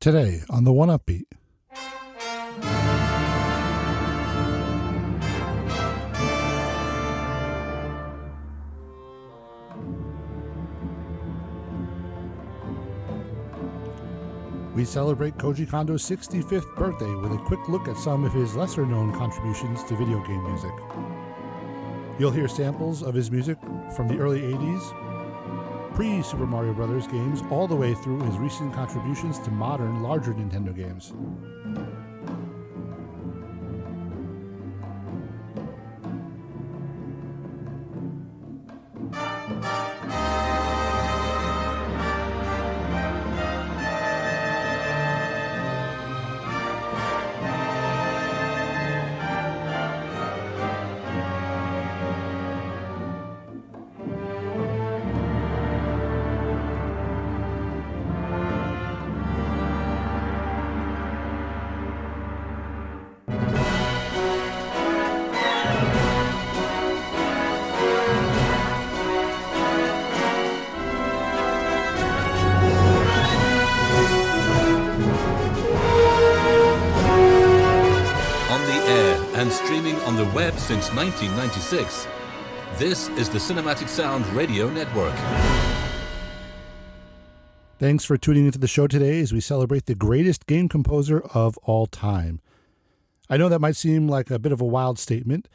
Today on the 1UpBeat. We celebrate Koji Kondo's 65th birthday with a quick look at some of his lesser-known contributions to video game music. You'll hear samples of his music from the early 80s, pre-Super Mario Bros. Games, all the way through his recent contributions to modern, larger Nintendo games. And streaming on the web since 1996. This is the Cinematic Sound Radio Network. Thanks for tuning into the show today as we celebrate the greatest game composer of all time. I know that might seem like a bit of a wild statement,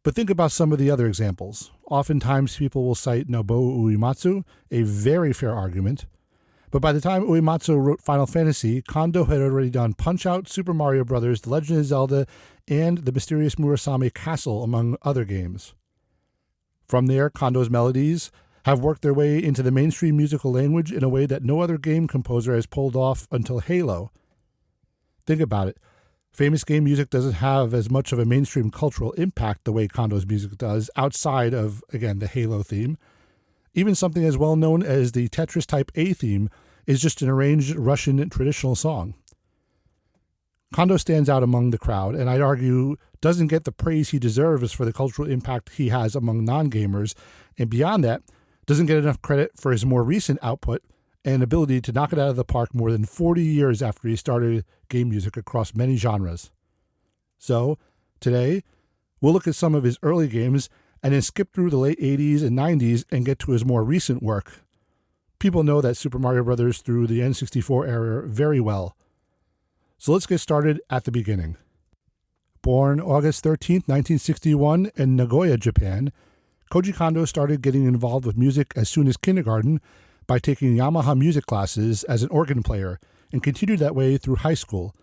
but think about some of the other examples. Oftentimes people will cite Nobuo Uematsu, a very fair argument. But by the time Uematsu wrote Final Fantasy, Kondo had already done Punch-Out!, Super Mario Bros., The Legend of Zelda, and The Mysterious Murasame Castle, among other games. From there, Kondo's melodies have worked their way into the mainstream musical language in a way that no other game composer has pulled off until Halo. Think about it. Famous game music doesn't have as much of a mainstream cultural impact the way Kondo's music does, outside of, again, the Halo theme. Even something as well known as the Tetris Type A theme is just an arranged Russian traditional song. Kondo stands out among the crowd, and I'd argue doesn't get the praise he deserves for the cultural impact he has among non-gamers, and beyond that, doesn't get enough credit for his more recent output and ability to knock it out of the park more than 40 years after he started game music across many genres. So, today, we'll look at some of his early games and then skip through the late 80s and 90s and get to his more recent work. People know that Super Mario Bros. Through the N64 era very well. So let's get started at the beginning. Born August 13, 1961 in Nagoya, Japan, Koji Kondo started getting involved with music as soon as kindergarten by taking Yamaha music classes as an organ player and continued that way through high school,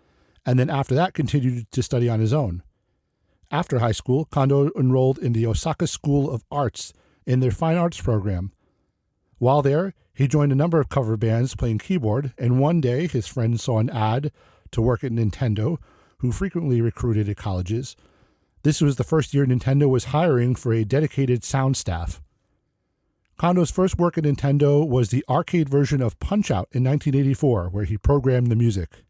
and then after that continued to study on his own. After high school, Kondo enrolled in the Osaka School of Arts in their fine arts program. While there, he joined a number of cover bands playing keyboard, and one day his friend saw an ad to work at Nintendo, who frequently recruited at colleges. This was the first year Nintendo was hiring for a dedicated sound staff. Kondo's first work at Nintendo was the arcade version of Punch-Out! In 1984, where he programmed the music.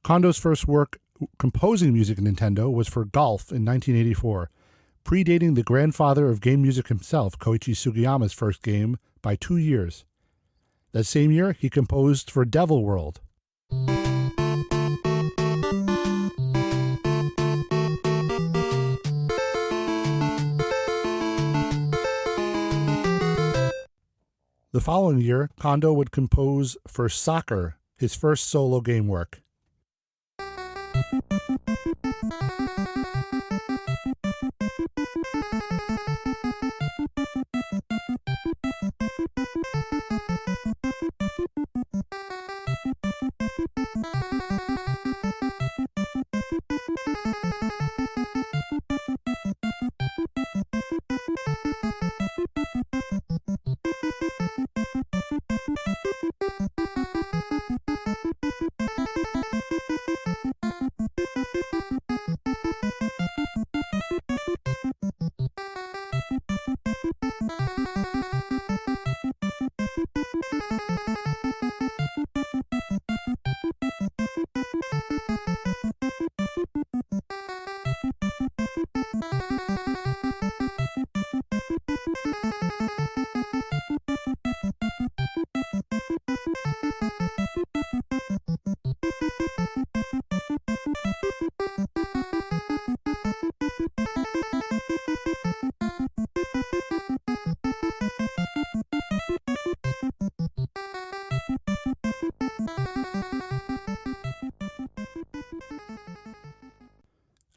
Kondo's first work composing music in Nintendo was for Golf in 1984, predating the grandfather of game music himself, Koichi Sugiyama's first game, by 2 years. That same year, he composed for Devil World. The following year, Kondo would compose for Soccer, his first solo game work.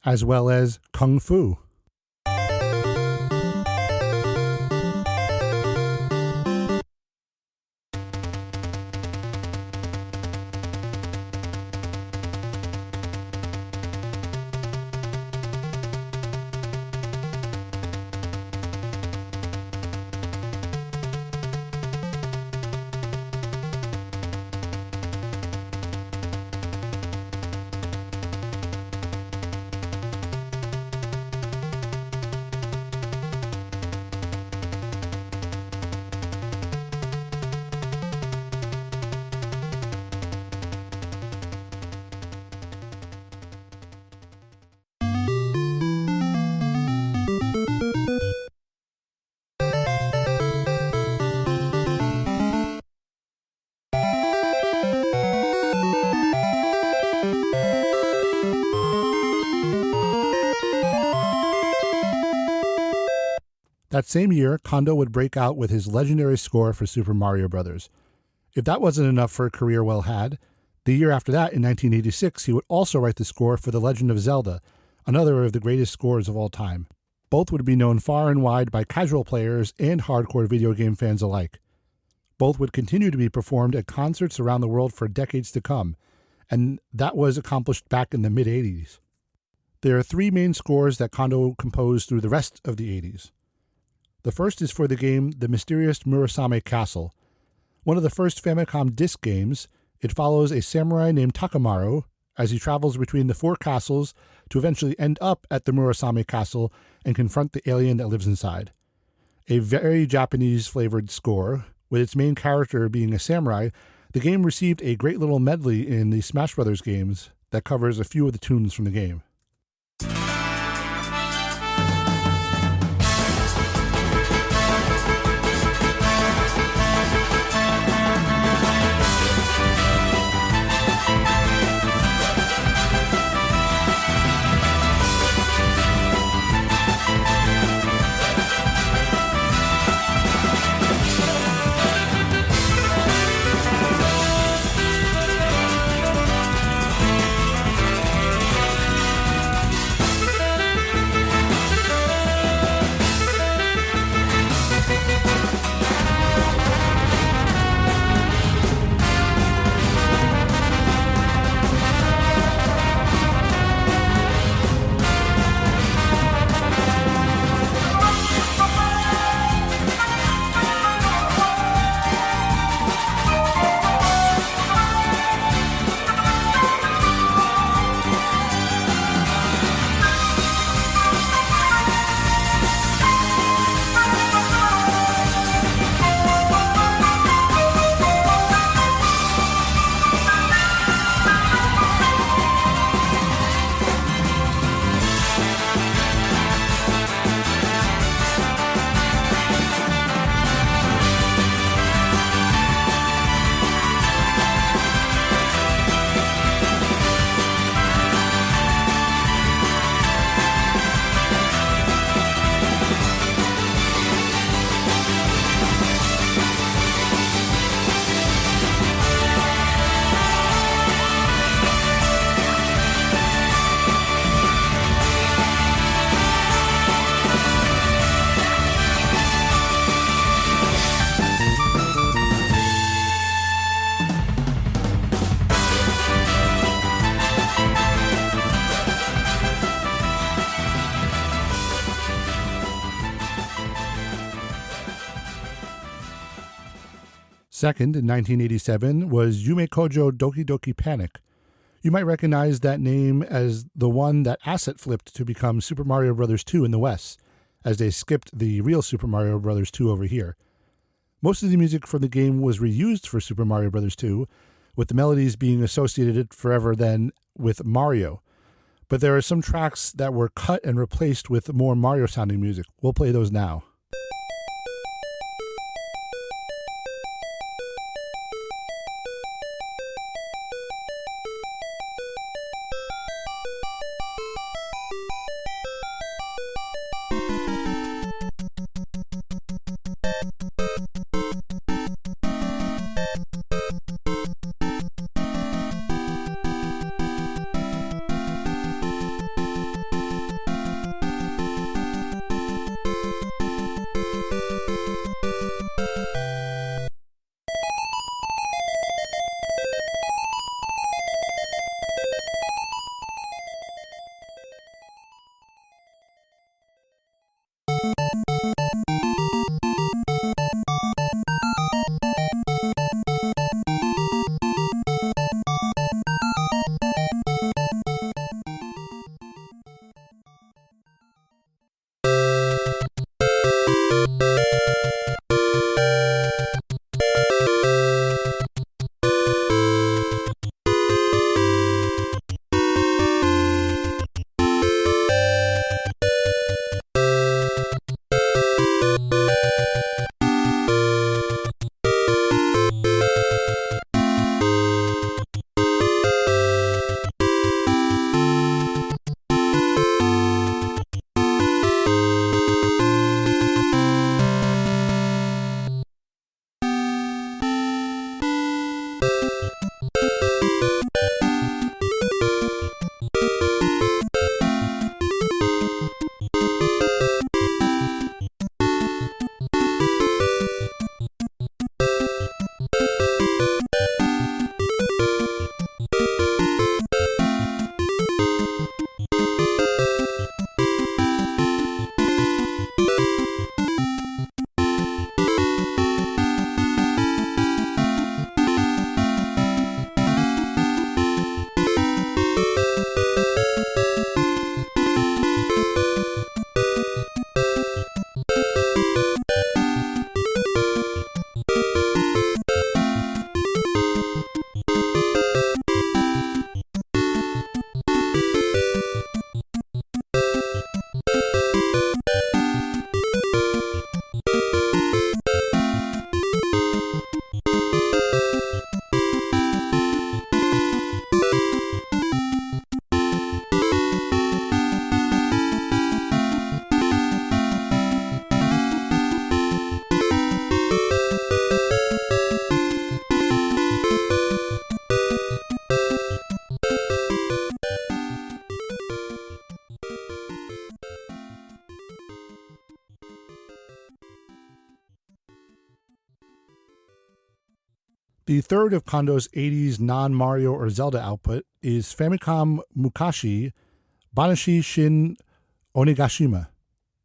as well as Kung Fu. That same year, Kondo would break out with his legendary score for Super Mario Bros. If that wasn't enough for a career well had, the year after that, in 1986, he would also write the score for The Legend of Zelda, another of the greatest scores of all time. Both would be known far and wide by casual players and hardcore video game fans alike. Both would continue to be performed at concerts around the world for decades to come, and that was accomplished back in the mid-80s. There are three main scores that Kondo composed through the rest of the 80s. The first is for the game The Mysterious Murasame Castle. One of the first Famicom disc games, it follows a samurai named Takamaru as he travels between the four castles to eventually end up at the Murasame Castle and confront the alien that lives inside. A very Japanese-flavored score, with its main character being a samurai, the game received a great little medley in the Smash Bros. Games that covers a few of the tunes from the game. Second, in 1987, was Yume Kojo Doki Doki Panic. You might recognize that name as the one that asset flipped to become Super Mario Bros. 2 in the West, as they skipped the real Super Mario Bros. 2 over here. Most of the music from the game was reused for Super Mario Bros. 2, with the melodies being associated forever then with Mario. but there are some tracks that were cut and replaced with more Mario sounding music. We'll play those now. The third of Kondo's 80s non-Mario or Zelda output is Famicom Mukashi Banashi Shin Onigashima,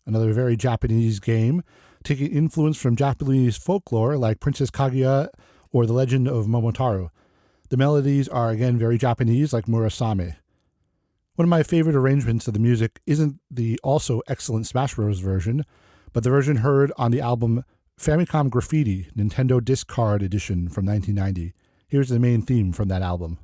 another very Japanese game, taking influence from Japanese folklore like Princess Kaguya or The Legend of Momotaro. The melodies are again very Japanese, like Murasame. One of my favorite arrangements of the music isn't the also excellent Smash Bros. Version, but the version heard on the album Famicom Graffiti, Nintendo Disc Card Edition from 1990. Here's the main theme from that album.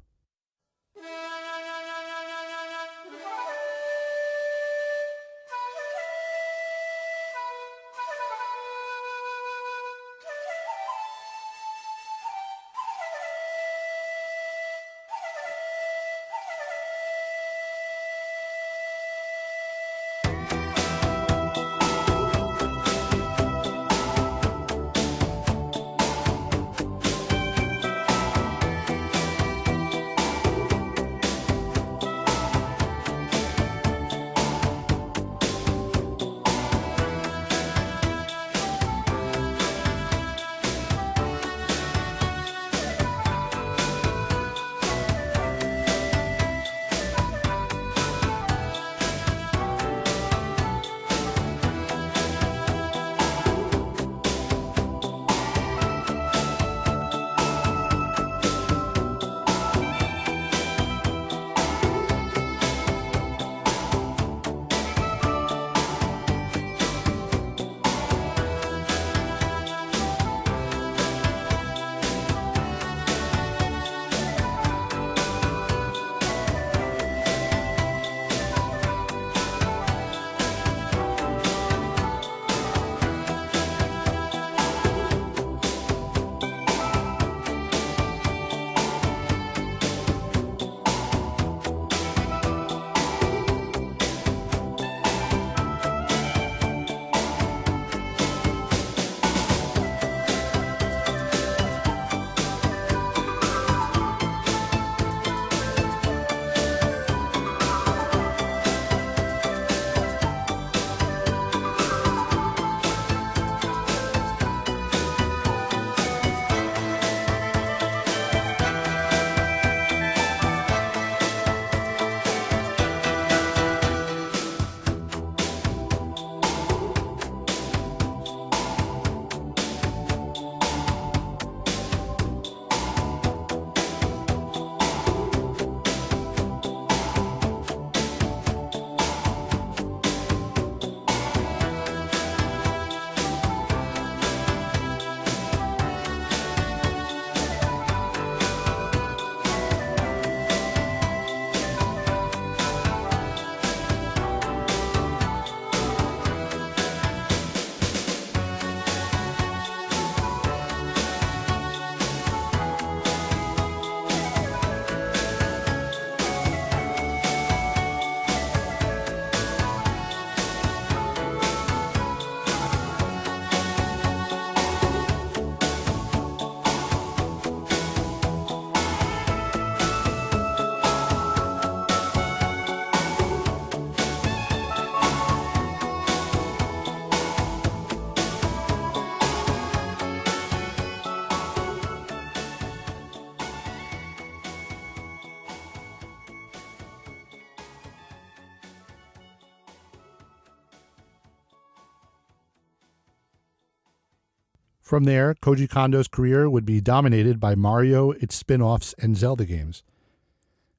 From there, Koji Kondo's career would be dominated by Mario, its spin-offs, and Zelda games.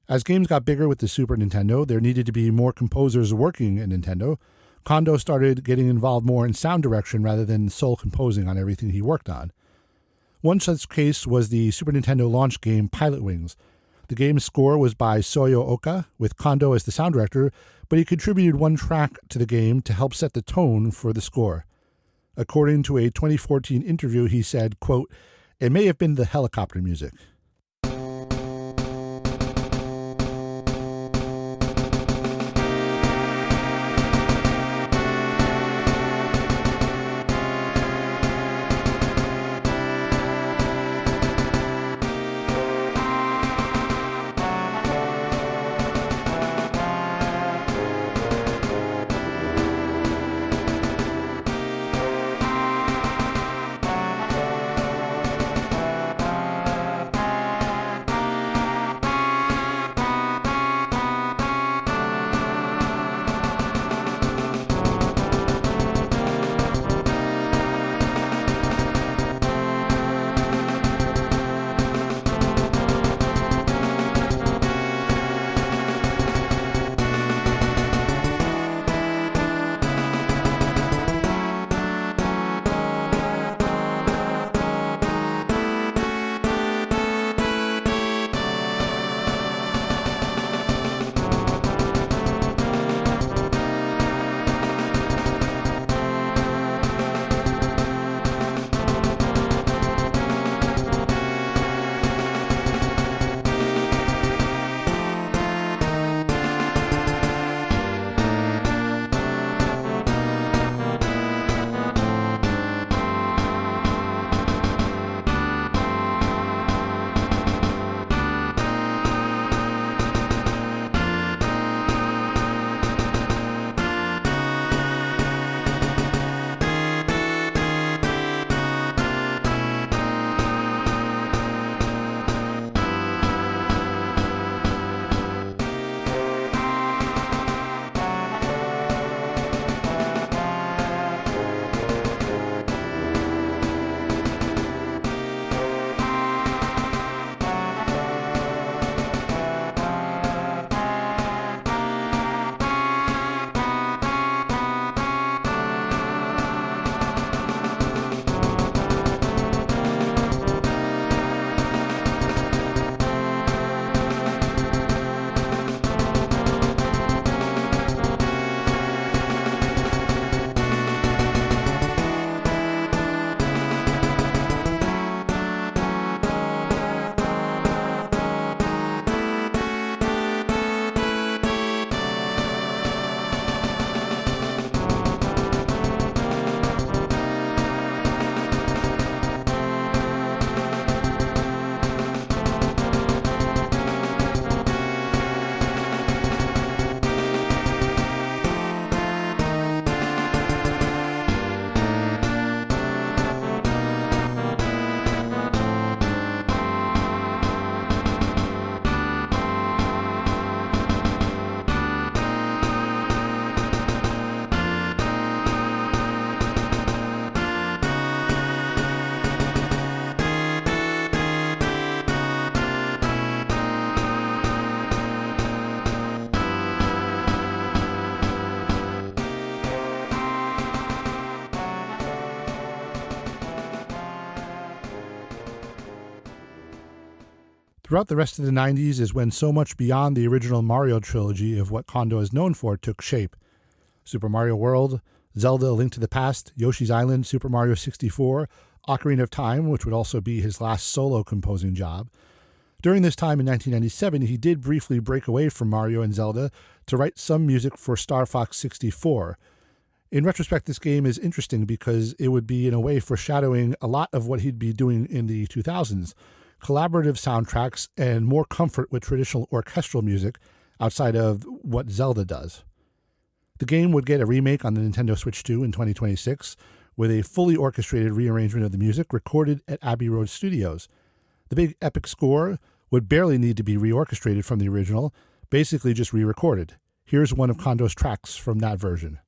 As games got bigger with the Super Nintendo, there needed to be more composers working at Nintendo. Kondo started getting involved more in sound direction rather than sole composing on everything he worked on. One such case was the Super Nintendo launch game Pilot Wings. The game's score was by Soyo Oka, with Kondo as the sound director, but he contributed one track to the game to help set the tone for the score. According to a 2014 interview, he said, quote, "It may have been the helicopter music." Throughout the rest of the 90s is when so much beyond the original Mario trilogy of what Kondo is known for took shape. Super Mario World, Zelda: A Link to the Past, Yoshi's Island, Super Mario 64, Ocarina of Time, which would also be his last solo composing job. During this time in 1997, he did briefly break away from Mario and Zelda to write some music for Star Fox 64. In retrospect, this game is interesting because it would be in a way foreshadowing a lot of what he'd be doing in the 2000s. Collaborative soundtracks and more comfort with traditional orchestral music outside of what Zelda does. The game would get a remake on the Nintendo Switch 2 in 2026 with a fully orchestrated rearrangement of the music recorded at Abbey Road Studios. The big epic score would barely need to be reorchestrated from the original, basically just re-recorded. Here's one of Kondo's tracks from that version.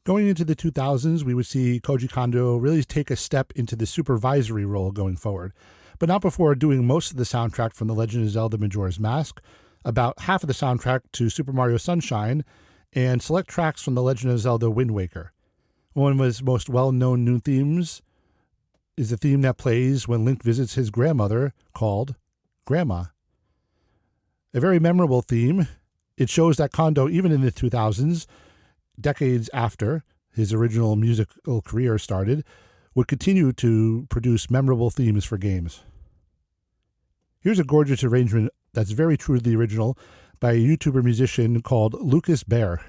Going into the 2000s, we would see Koji Kondo really take a step into the supervisory role going forward, but not before doing most of the soundtrack from The Legend of Zelda Majora's Mask, about half of the soundtrack to Super Mario Sunshine, and select tracks from The Legend of Zelda Wind Waker. One of his most well-known new themes is the theme that plays when Link visits his grandmother, called Grandma. A very memorable theme. It shows that Kondo, even in the 2000s, decades after his original musical career started, would continue to produce memorable themes for games. Here's a gorgeous arrangement that's very true to the original by a YouTuber musician called Lucas Bear.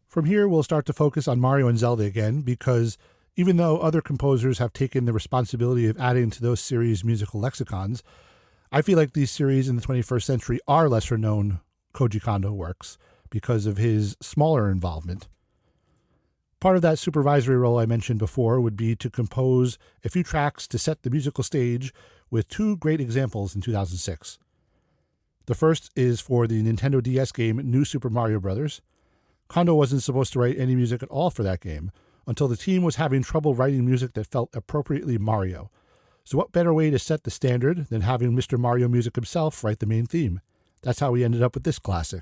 From here, we'll start to focus on Mario and Zelda again, because even though other composers have taken the responsibility of adding to those series' musical lexicons, I feel like these series in the 21st century are lesser-known Koji Kondo works because of his smaller involvement. Part of that supervisory role I mentioned before would be to compose a few tracks to set the musical stage, with two great examples in 2006. The first is for the Nintendo DS game New Super Mario Bros. Kondo wasn't supposed to write any music at all for that game, until the team was having trouble writing music that felt appropriately Mario. So what better way to set the standard than having Mr. Mario Music himself write the main theme? That's how we ended up with this classic.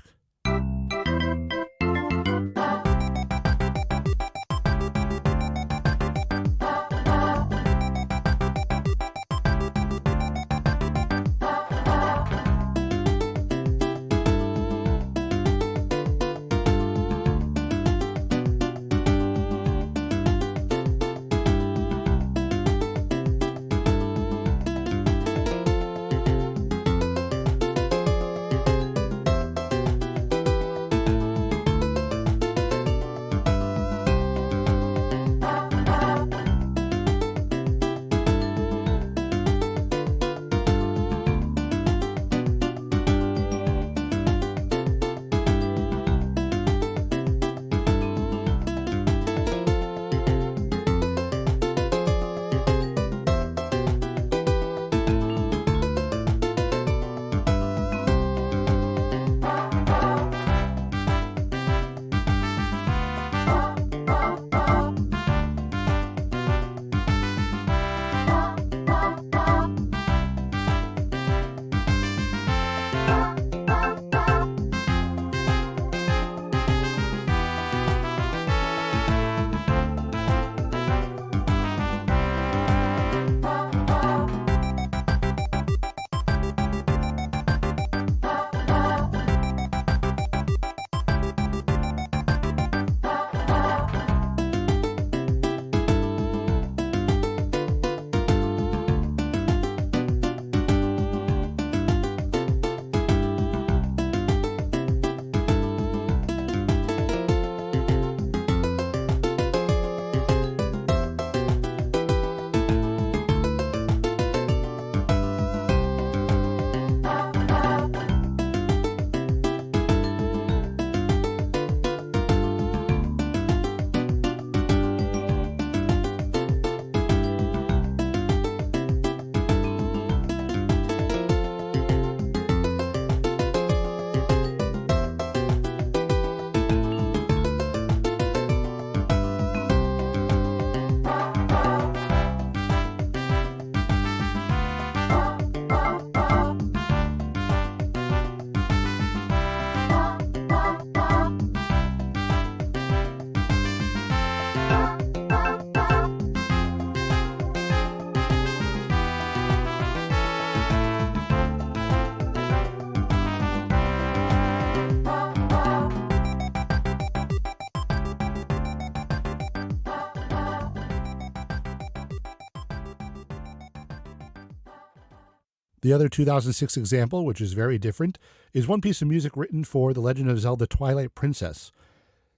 The other 2006 example, which is very different, is one piece of music written for The Legend of Zelda Twilight Princess.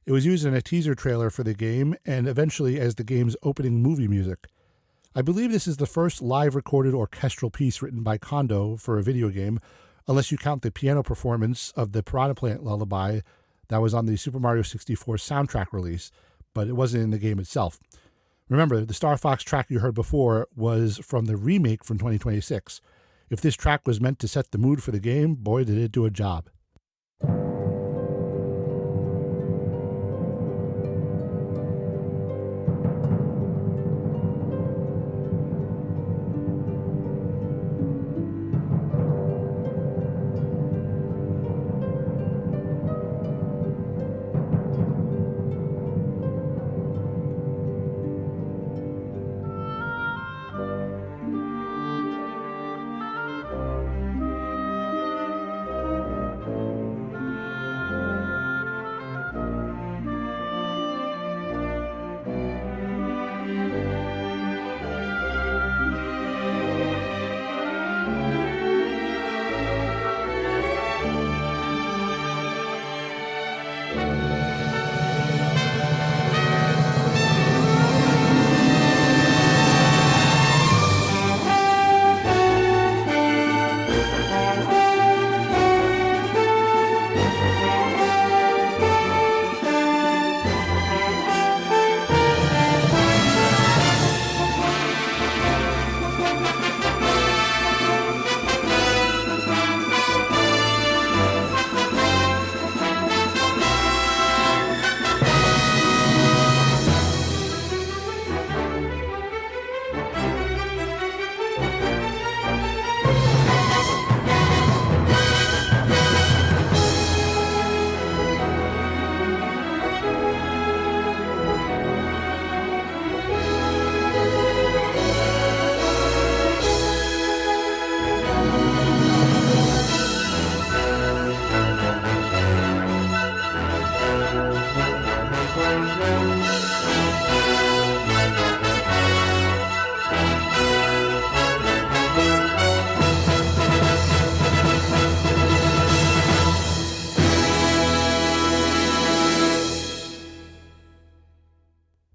It was used in a teaser trailer for the game and eventually as the game's opening movie music. I believe this is the first live recorded orchestral piece written by Kondo for a video game, unless you count the piano performance of the Piranha Plant lullaby that was on the Super Mario 64 soundtrack release, but it wasn't in the game itself. Remember, the Star Fox track you heard before was from the remake from 2026. If this track was meant to set the mood for the game, boy, did it do a job.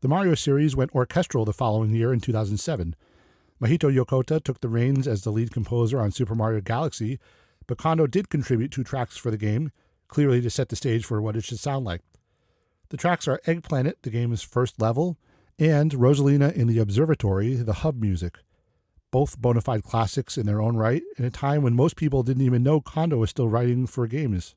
The Mario series went orchestral the following year in 2007. Mahito Yokota took the reins as the lead composer on Super Mario Galaxy, but Kondo did contribute 2 tracks for the game, clearly to set the stage for what it should sound like. The tracks are Egg Planet, the game's first level, and Rosalina in the Observatory, the hub music. Both bona fide classics in their own right, in a time when most people didn't even know Kondo was still writing for games.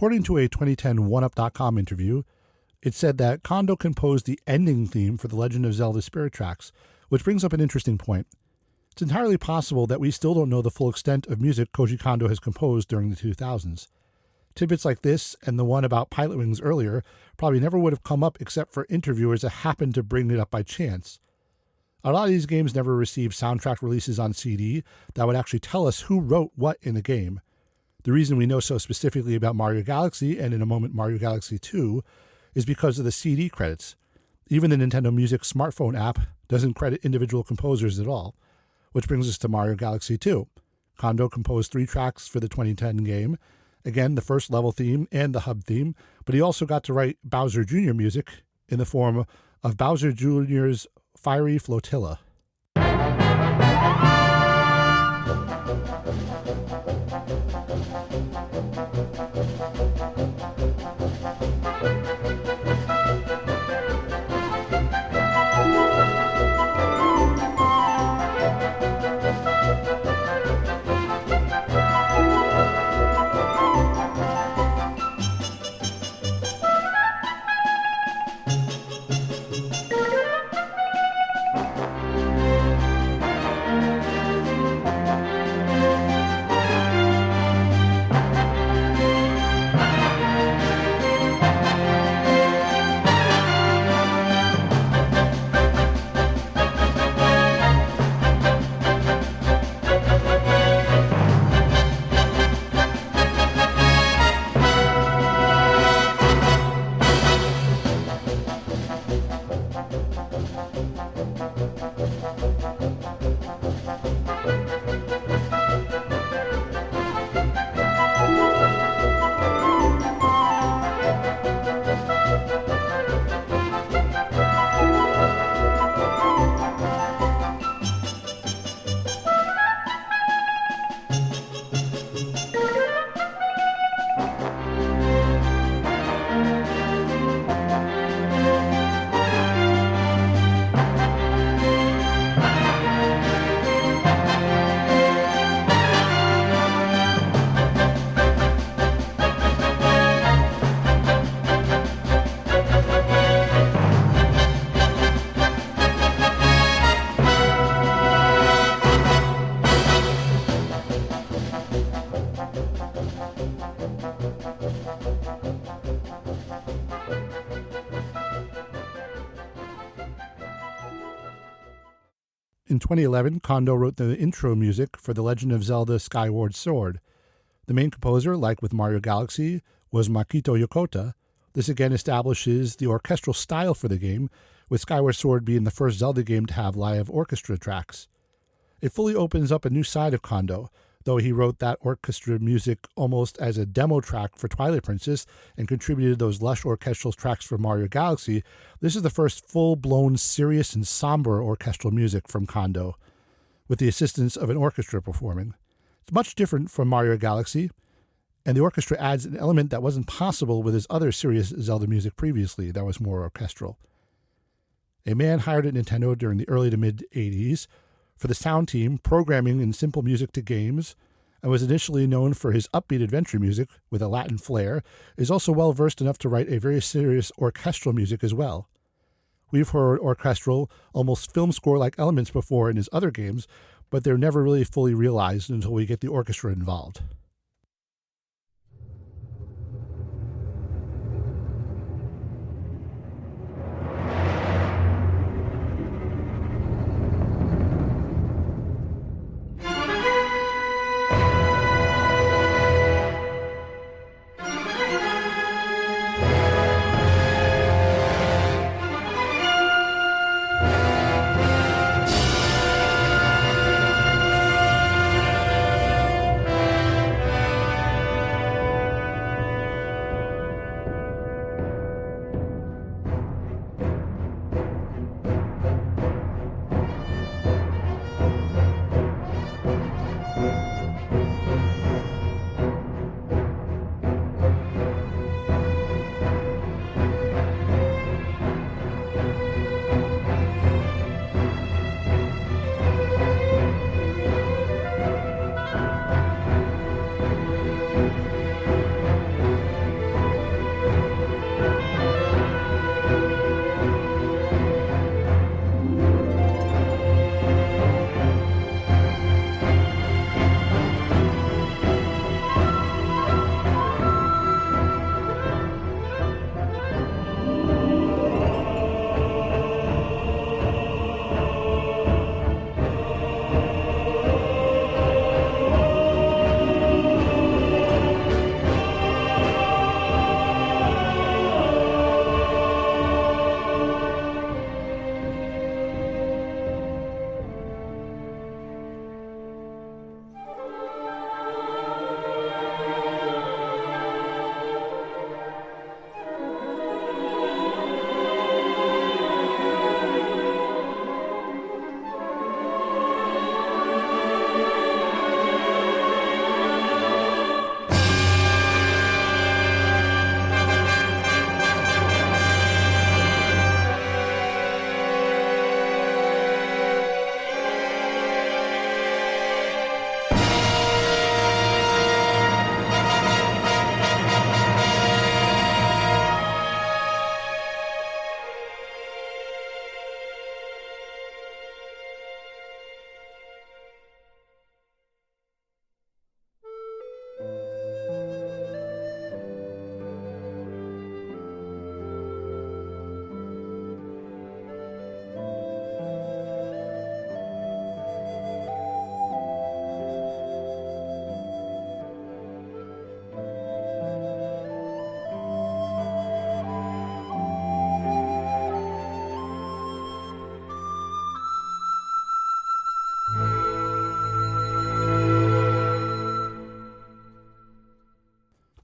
According to a 2010 1UP.com interview, it said that Kondo composed the ending theme for The Legend of Zelda Spirit Tracks, which brings up an interesting point. It's entirely possible that we still don't know the full extent of music Koji Kondo has composed during the 2000s. Tidbits like this and the one about Pilot Wings earlier probably never would have come up except for interviewers that happened to bring it up by chance. A lot of these games never received soundtrack releases on CD that would actually tell us who wrote what in a game. The reason we know so specifically about Mario Galaxy, and in a moment Mario Galaxy 2, is because of the CD credits. Even the Nintendo Music smartphone app doesn't credit individual composers at all. Which brings us to Mario Galaxy 2. Kondo composed 3 tracks for the 2010 game. Again, the first level theme and the hub theme, but he also got to write Bowser Jr. music in the form of Bowser Jr.'s Fiery Flotilla. In 2011, Kondo wrote the intro music for The Legend of Zelda Skyward Sword. The main composer, like with Mario Galaxy, was Makito Yokota. This again establishes the orchestral style for the game, with Skyward Sword being the first Zelda game to have live orchestra tracks. It fully opens up a new side of Kondo, though he wrote that orchestra music almost as a demo track for Twilight Princess and contributed those lush orchestral tracks for Mario Galaxy. This is the first full-blown serious and somber orchestral music from Kondo, with the assistance of an orchestra performing. It's much different from Mario Galaxy, and the orchestra adds an element that wasn't possible with his other serious Zelda music previously that was more orchestral. A man hired at Nintendo during the early to mid-'80s for the sound team, programming and simple music to games, and was initially known for his upbeat adventure music with a Latin flair, is also well versed enough to write a very serious orchestral music as well. We've heard orchestral, almost film score-like elements before in his other games, but they're never really fully realized until we get the orchestra involved.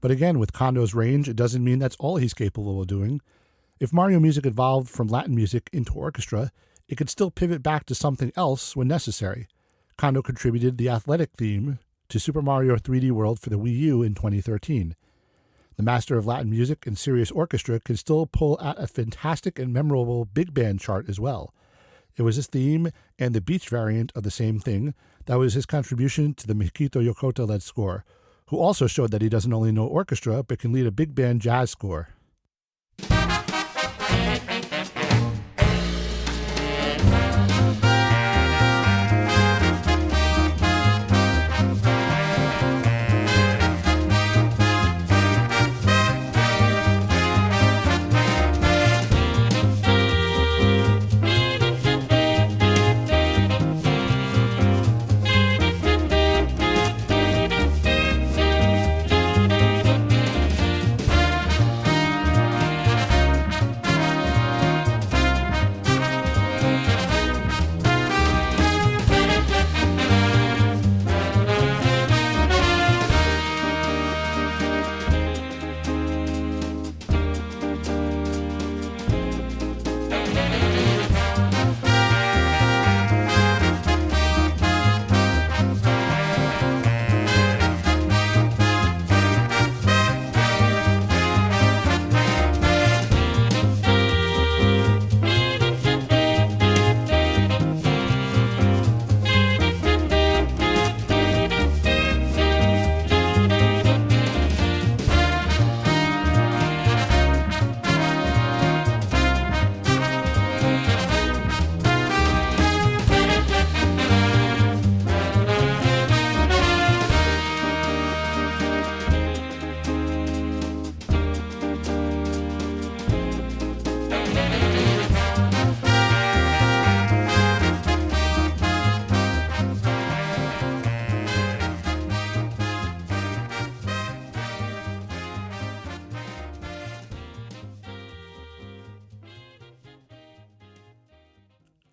But again, with Kondo's range, it doesn't mean that's all he's capable of doing. If Mario music evolved from Latin music into orchestra, it could still pivot back to something else when necessary. Kondo contributed the athletic theme to Super Mario 3D World for the Wii U in 2013. The master of Latin music and serious orchestra can still pull out a fantastic and memorable big band chart as well. It was his theme and the beach variant of the same thing that was his contribution to the Mikito Yokota-led score, who also showed that he doesn't only know orchestra but can lead a big band jazz score.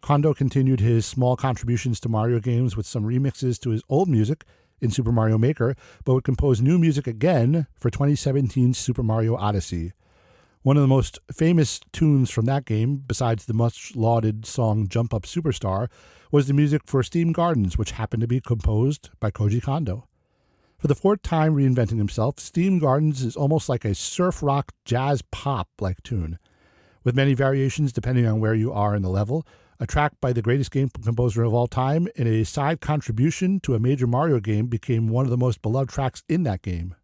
Kondo continued his small contributions to Mario games with some remixes to his old music in Super Mario Maker, but would compose new music again for 2017's Super Mario Odyssey. One of the most famous tunes from that game, besides the much-lauded song Jump Up Superstar, was the music for Steam Gardens, which happened to be composed by Koji Kondo. For the fourth time reinventing himself, Steam Gardens is almost like a surf rock jazz pop-like tune, with many variations depending on where you are in the level, a track by the greatest game composer of all time, and a side contribution to a major Mario game became one of the most beloved tracks in that game.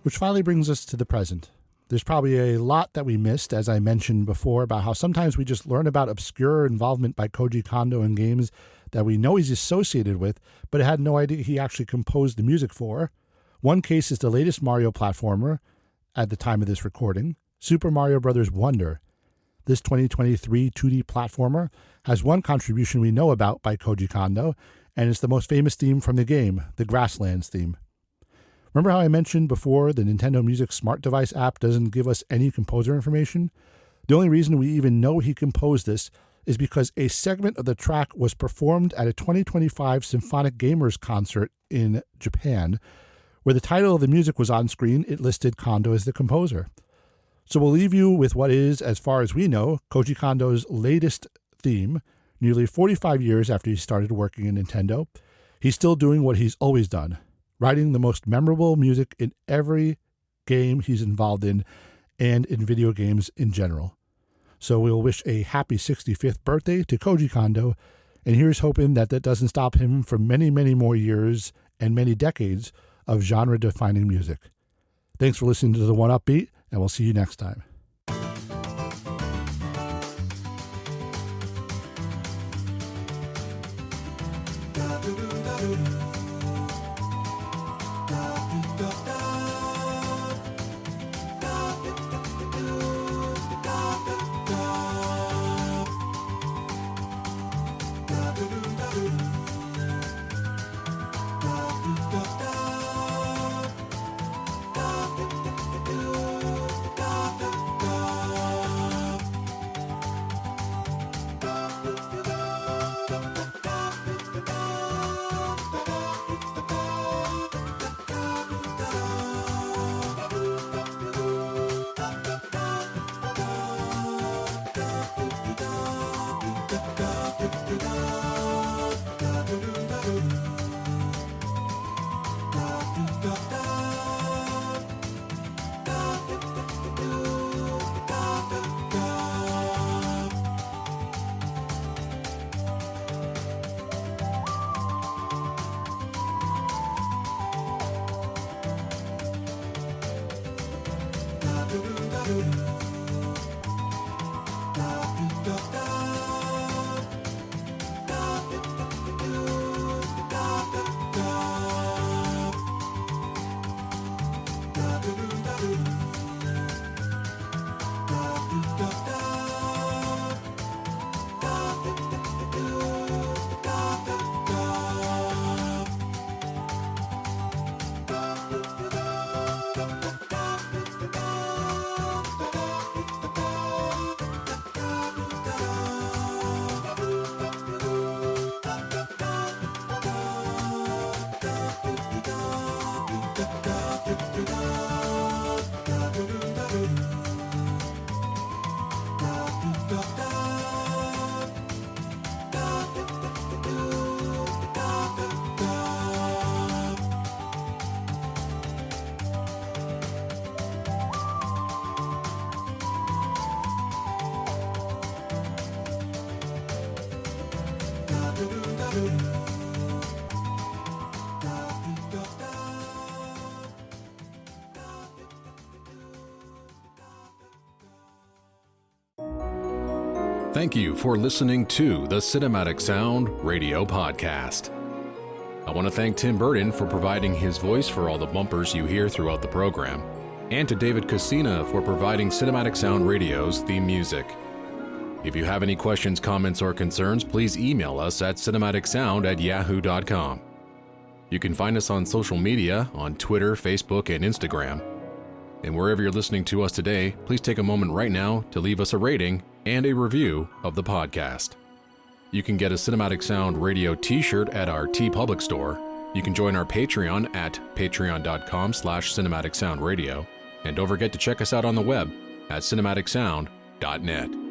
Which finally brings us to the present. There's probably a lot that we missed, as I mentioned before, about how sometimes we just learn about obscure involvement by Koji Kondo in games that we know he's associated with, but had no idea he actually composed the music for. One case is the latest Mario platformer at the time of this recording, Super Mario Bros. Wonder. This 2023 2D platformer has one contribution we know about by Koji Kondo, and it's the most famous theme from the game, the Grasslands theme. Remember how I mentioned before the Nintendo Music Smart Device app doesn't give us any composer information? The only reason we even know he composed this is because a segment of the track was performed at a 2025 Symphonic Gamers concert in Japan. Where the title of the music was on screen, it listed Kondo as the composer. So we'll leave you with what is, as far as we know, Koji Kondo's latest theme. Nearly 45 years after he started working in Nintendo, he's still doing what he's always done, writing the most memorable music in every game he's involved in and in video games in general. So we'll wish a happy 65th birthday to Koji Kondo, and here's hoping that doesn't stop him from many, many more years and many decades of genre-defining music. Thanks for listening to the 1UpBeat, and we'll see you next time. Thank you for listening to the Cinematic Sound Radio Podcast. I want to thank Tim Burton for providing his voice for all the bumpers you hear throughout the program, and to David Coscina for providing Cinematic Sound Radio's theme music. If you have any questions, comments, or concerns, please email us at cinematicsound@yahoo.com. You can find us on social media on Twitter, Facebook, and Instagram. And wherever you're listening to us today, please take a moment right now to leave us a rating and a review of the podcast. You can get a Cinematic Sound Radio t-shirt at our TeePublic store. You can join our Patreon at patreon.com/cinematicsoundradio. And don't forget to check us out on the web at cinematicsound.net.